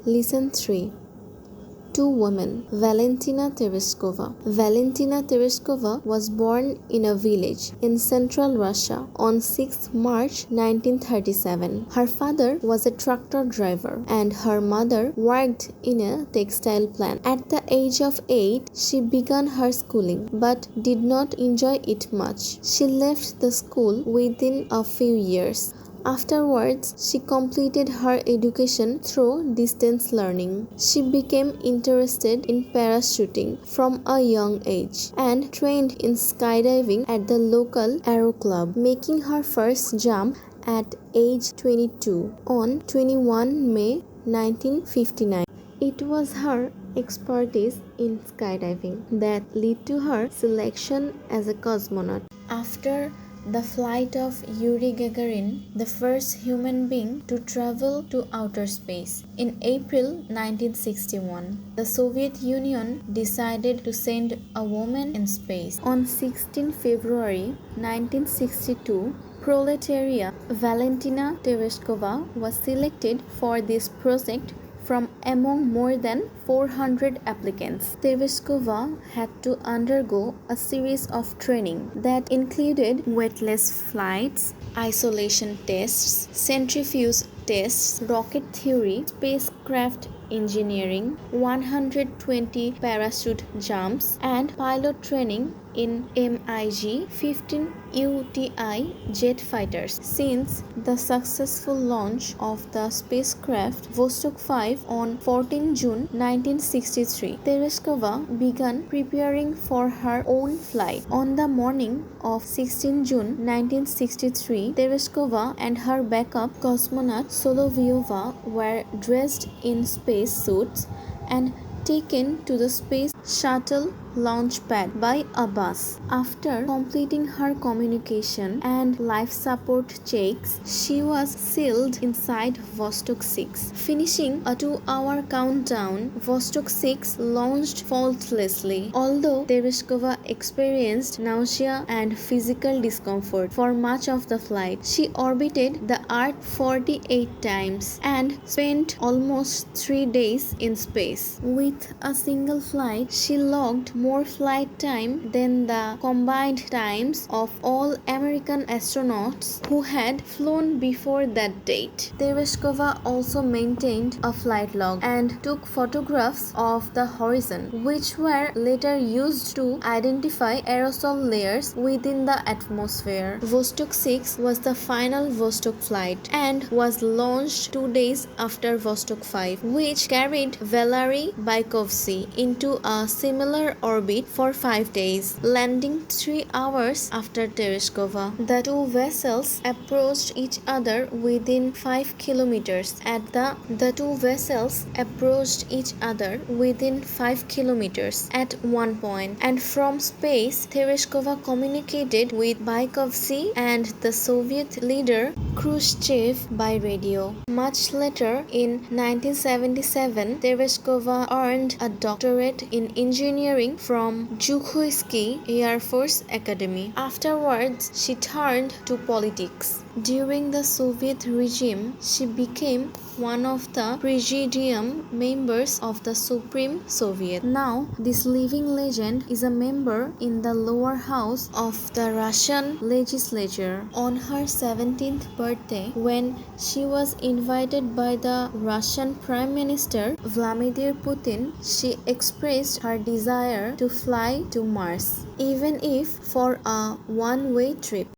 Lesson 3. Two women. Valentina Tereshkova. Valentina Tereshkova was born in a village in central Russia on 6 March 1937. Her father was a tractor driver and her mother worked in a textile plant. At the age of 8, she began her schooling but did not enjoy it much. She left the school within a few years. Afterwards, she completed her education through distance learning. She became interested in parachuting from a young age and trained in skydiving at the local aero club, making her first jump at age 22 on 21 May 1959. It was her expertise in skydiving that led to her selection as a cosmonaut. After the flight of Yuri Gagarin, the first human being to travel to outer space, in April 1961, the Soviet Union decided to send a woman in space. On 16 February 1962, proletariat Valentina Tereshkova was selected for this project from among more than 400 applicants. Tereshkova had to undergo a series of training that included weightless flights, isolation tests, centrifuge tests, rocket theory, spacecraft engineering, 120 parachute jumps, and pilot training in MiG-15 UTI jet fighters. Since the successful launch of the spacecraft Vostok 5 on 14 June 1963, Tereshkova began preparing for her own flight. On the morning of 16 June 1963, Tereshkova and her backup cosmonaut Solovyova were dressed in space suits and taken to the space shuttle launch pad by a bus. After completing her communication and life support checks, she was sealed inside Vostok 6. Finishing a 2-hour countdown, Vostok 6 launched faultlessly. Although Tereshkova experienced nausea and physical discomfort for much of the flight, she orbited the Earth 48 times and spent almost 3 days in space. With a single flight, she logged more flight time than the combined times of all American astronauts who had flown before that date. Tereshkova also maintained a flight log and took photographs of the horizon, which were later used to identify aerosol layers within the atmosphere. Vostok 6 was the final Vostok flight and was launched 2 days after Vostok 5, which carried Valery Bykovsky into a similar orbit for 5 days, landing 3 hours after Tereshkova. The two vessels approached each other within 5 kilometers at one point, and from space, Tereshkova communicated with Bykovsky and the Soviet leader Khrushchev by radio. Much later, in 1977, Tereshkova earned a doctorate in engineering from Zhukoisky Air Force Academy. Afterwards, she turned to politics. During the Soviet regime, she became one of the Presidium members of the Supreme Soviet. Now, this living legend is a member in the lower house of the Russian legislature. On her 17th birthday, when she was invited by the Russian Prime Minister Vladimir Putin, she expressed her desire to fly to Mars, even if for a one-way trip.